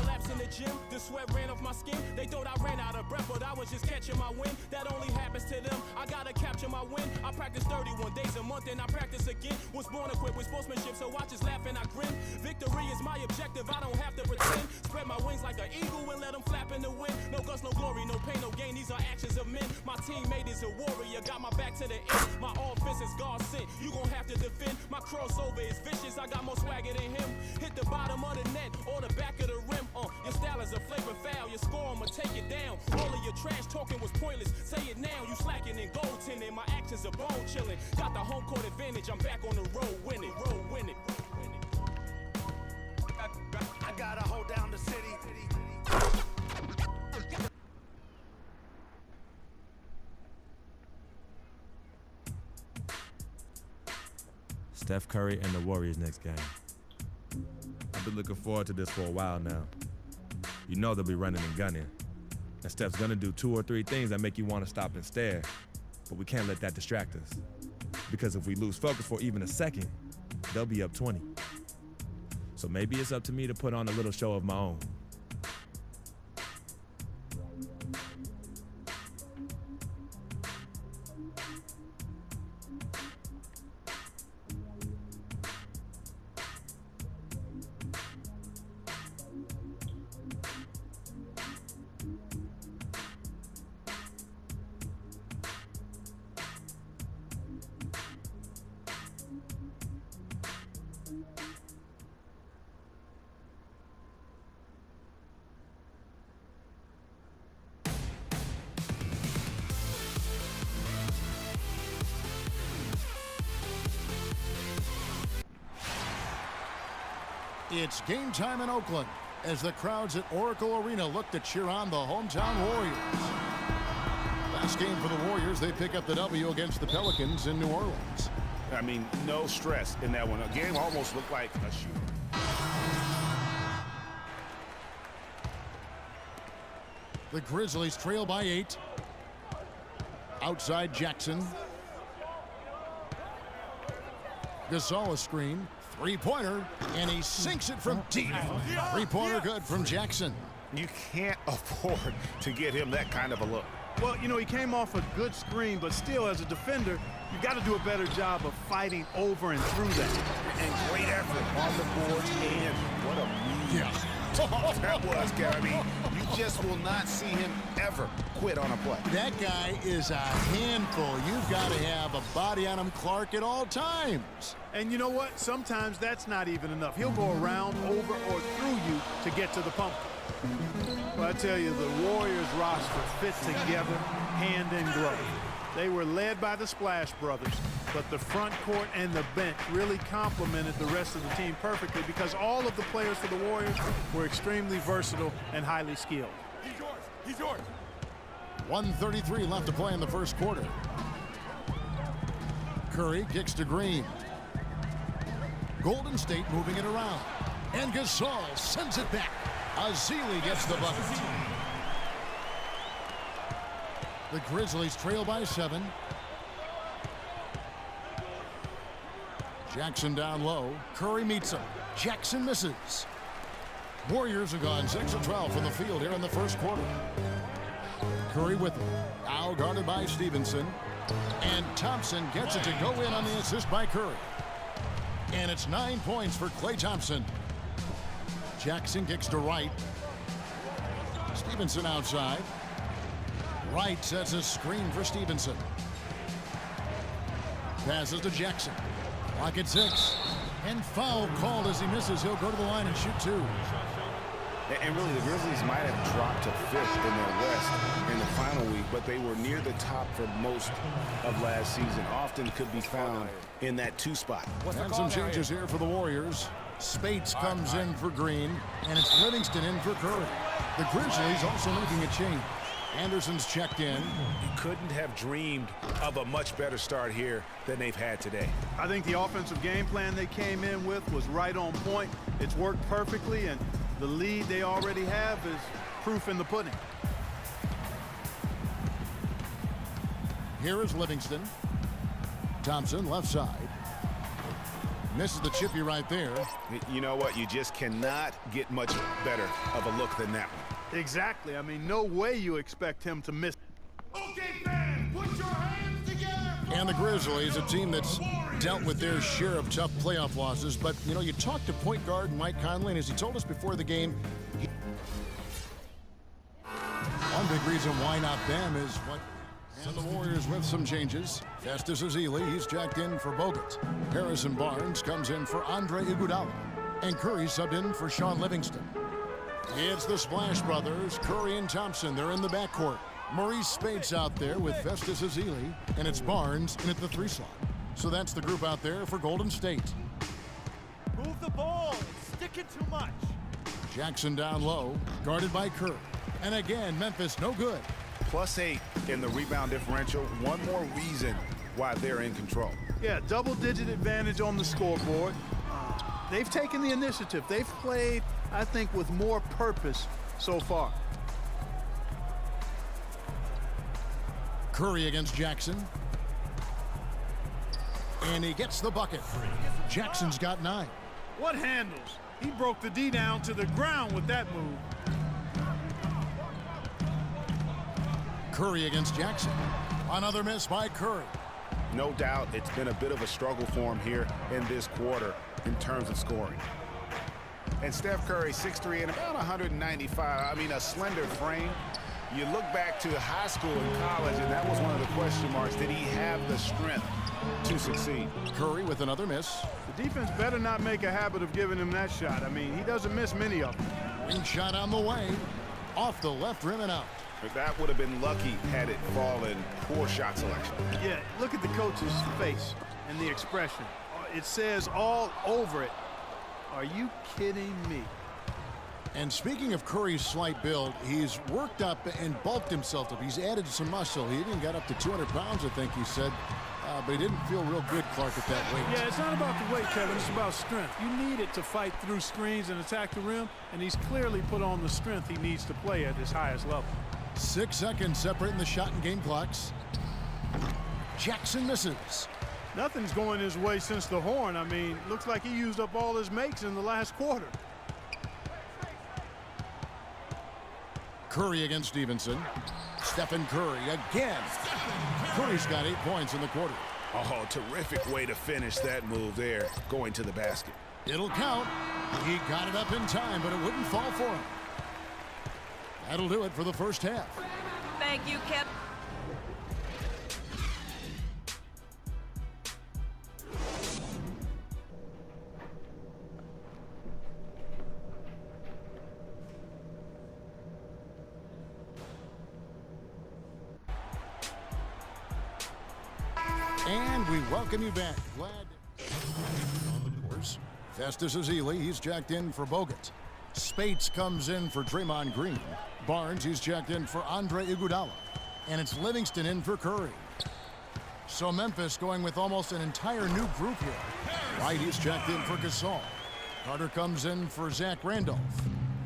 Laps in the gym, the sweat ran off my skin. They thought I ran out of breath, but I was just catching my wind. That only happens to them. I gotta capture my win. I practice 31 days a month and I practice again. Was born equipped with sportsmanship, so I just laugh and I grin. Victory is my objective, I don't have to pretend. Spread my wings like an eagle and let them flap in the wind. No guts, no glory, no pain, no gain. These are actions of men. My teammate is a warrior, got my back to the end. My offense is God sent. You gon' have to defend. My crossover is vicious. I got more swagger than him. Hit the bottom of the net or the back of the rim. Your style is a flavor foul. Your score, I'ma take it down. All of your trash talking was pointless. Say it now. You slacking in goaltending. My actions are bone chilling. Got the home court advantage. I'm back on the road winning. I gotta hold down the city. Steph Curry and the Warriors next game. I've been looking forward to this for a while now. You know they'll be running and gunning. And Steph's gonna do 2 or 3 things that make you want to stop and stare. But we can't let that distract us. Because if we lose focus for even a second, they'll be up 20. So maybe it's up to me to put on a little show of my own. It's game time in Oakland as the crowds at Oracle Arena look to cheer on the hometown Warriors. Last game for the Warriors, they pick up the W against the Pelicans in New Orleans. I mean, no stress in that one. The game almost looked like a shoot. The Grizzlies trail by 8. Outside Jackson. Gasol a screen. Three-pointer, and he sinks it from deep. Three-pointer good from Jackson. You can't afford to get him that kind of a look. Well, you know, he came off a good screen, but still, as a defender, you got to do a better job of fighting over and through that. And great effort on the boards, and what a that was, Gary. You just will not see him ever quit on a play. That guy is a handful. You've got to have a body on him, Clark, at all times. And you know what? Sometimes that's not even enough. He'll go around, over, or through you to get to the pump. Well, I tell you, the Warriors roster fit together hand in glove. They were led by the Splash Brothers, but the front court and the bench really complemented the rest of the team perfectly because all of the players for the Warriors were extremely versatile and highly skilled. He's yours. He's yours. 1:33 left to play in the first quarter. Curry kicks to Green. Golden State moving it around. And Gasol sends it back. Azili gets the bucket. The Grizzlies trail by 7. Jackson down low. Curry meets him. Jackson misses. Warriors have gone 6 of 12 from the field here in the first quarter. Curry with him. Now guarded by Stevenson. And Thompson gets it to go in on the assist by Curry. And it's 9 points for Klay Thompson. Jackson kicks to Wright. Stevenson outside. Wright sets a screen for Stevenson. Passes to Jackson. Clock at 6. And foul called as he misses. He'll go to the line and shoot 2. And really, the Grizzlies might have dropped to 5th in their West in the final week, but they were near the top for most of last season. Often could be found in that 2 spot. And some changes here for the Warriors. Spates comes in for Green, and it's Livingston in for Curry. The Grizzlies also making a change. Anderson's checked in. You couldn't have dreamed of a much better start here than they've had today. I think the offensive game plan they came in with was right on point. It's worked perfectly, and the lead they already have is proof in the pudding. Here is Livingston. Thompson left side. Misses the chippy right there. You know what? You just cannot get much better of a look than that one. Exactly. I mean, no way you expect him to miss. Okay, fans, put your hands together. And the Grizzlies, a team that's dealt with their share of tough playoff losses. But, you know, you talked to point guard Mike Conley, and as he told us before the game, one big reason why not them is what... And the Warriors with some changes. Festus Ezeli, he's jacked in for Bogut. Harrison Barnes comes in for Andre Iguodala. And Curry subbed in for Sean Livingston. It's the Splash Brothers, Curry and Thompson. They're in the backcourt. Maurice Spates out there with Festus Ezeli, and it's Barnes in at the 3 slot. So that's the group out there for Golden State. Move the ball. It's sticking too much. Jackson down low, guarded by Curry. And again, Memphis no good. +8 in the rebound differential. One more reason why they're in control. Yeah, double-digit advantage on the scoreboard. They've taken the initiative. They've played, I think, with more purpose so far. Curry against Jackson. And he gets the bucket. Jackson's got 9. What handles? He broke the D down to the ground with that move. Curry against Jackson. Another miss by Curry. No doubt it's been a bit of a struggle for him here in this quarter in terms of scoring. And Steph Curry, 6'3" and about 195. I mean, a slender frame. You look back to high school and college, and that was one of the question marks. Did he have the strength to succeed? Curry with another miss. The defense better not make a habit of giving him that shot. I mean, he doesn't miss many of them. Wing shot on the way. Off the left rim and out. That would have been lucky had it fallen. Poor shot selection. Yeah, look at the coach's face and the expression. It says all over it, are you kidding me? And speaking of Curry's slight build, he's worked up and bulked himself up. He's added some muscle. He even got up to 200 pounds, I think he said. But he didn't feel real good, Clark, at that weight. Yeah, it's not about the weight, Kevin. It's about strength. You need it to fight through screens and attack the rim, and he's clearly put on the strength he needs to play at his highest level. 6 seconds separating the shot and game clocks. Jackson misses. Nothing's going his way since the horn. I mean, looks like he used up all his makes in the last quarter. Curry against Stevenson. Stephen Curry again. Curry's got 8 points in the quarter. Oh, terrific way to finish that move there, going to the basket. It'll count. He got it up in time, but it wouldn't fall for him. That'll do it for the first half. Thank you, Kevin. And we welcome you back. Glad on the course. Festus Ezeli, he's jacked in for Bogut. Spates comes in for Draymond Green. Barnes, he's jacked in for Andre Iguodala. And it's Livingston in for Curry. So Memphis going with almost an entire new group here. White, he's checked in for Gasol. Carter comes in for Zach Randolph.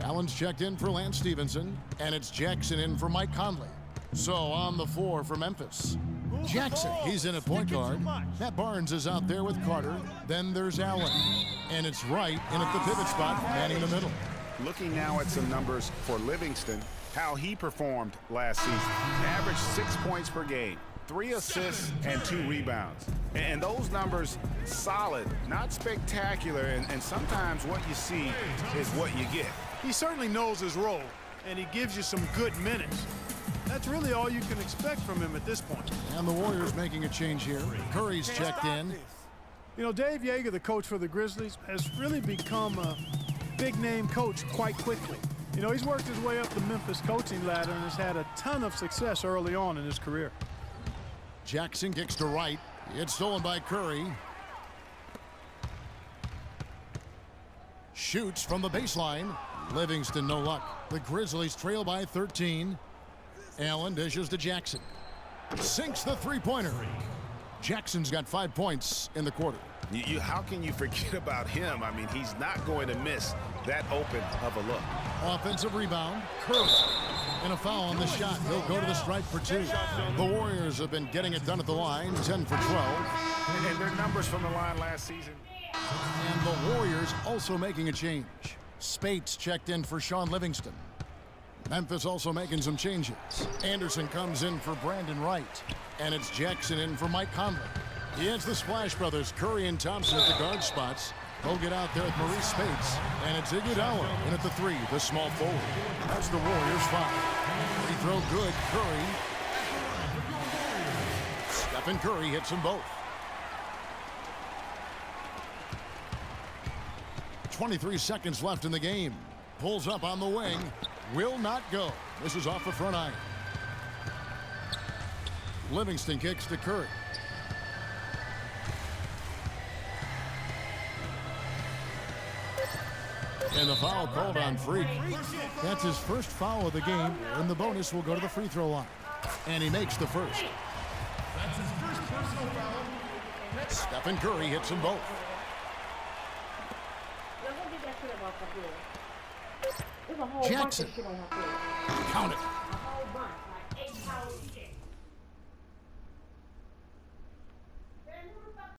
Allen's checked in for Lance Stevenson. And it's Jackson in for Mike Conley. So on the floor for Memphis. Jackson, he's in at point guard. Matt Barnes is out there with Carter. Then there's Allen. And it's Wright in at the pivot spot, manning the middle. Looking now at some numbers for Livingston, how he performed last season. Averaged 6 points per game, 3 assists, and 2 rebounds. And those numbers, solid, not spectacular, and sometimes what you see is what you get. He certainly knows his role, and he gives you some good minutes. That's really all you can expect from him at this point. And the Warriors making a change here. Curry's checked in. You know, Dave Yeager, the coach for the Grizzlies, has really become a big-name coach quite quickly. You know, he's worked his way up the Memphis coaching ladder and has had a ton of success early on in his career. Jackson kicks to Wright. It's stolen by Curry. Shoots from the baseline. Livingston, no luck. The Grizzlies trail by 13. Allen dishes to Jackson. Sinks the three-pointer. Jackson's got 5 points in the quarter. How can you forget about him? I mean, he's not going to miss that open of a look. Offensive rebound. Curry. And a foul on the shot. He'll go to the stripe for 2. The Warriors have been getting it done at the line, 10 for 12. And their numbers from the line last season. And the Warriors also making a change. Spates checked in for Sean Livingston. Memphis also making some changes. Anderson comes in for Brandon Wright. And it's Jackson in for Mike Conley. He has the Splash Brothers, Curry and Thompson at the guard spots. They'll get out there with Maurice Spates. And it's Iguodala in at the 3, the small forward. That's the Warriors' 5. Free throw good, Curry. Stephen Curry hits them both. 23 seconds left in the game. Pulls up on the wing. Will not go. This is off the front iron. Livingston kicks to Curry. And the foul called on Freak. That's his first foul of the game, and the bonus will go to the free throw line. And he makes the first. That's his first personal foul. Stephen Curry hits them both. Jackson. Count it.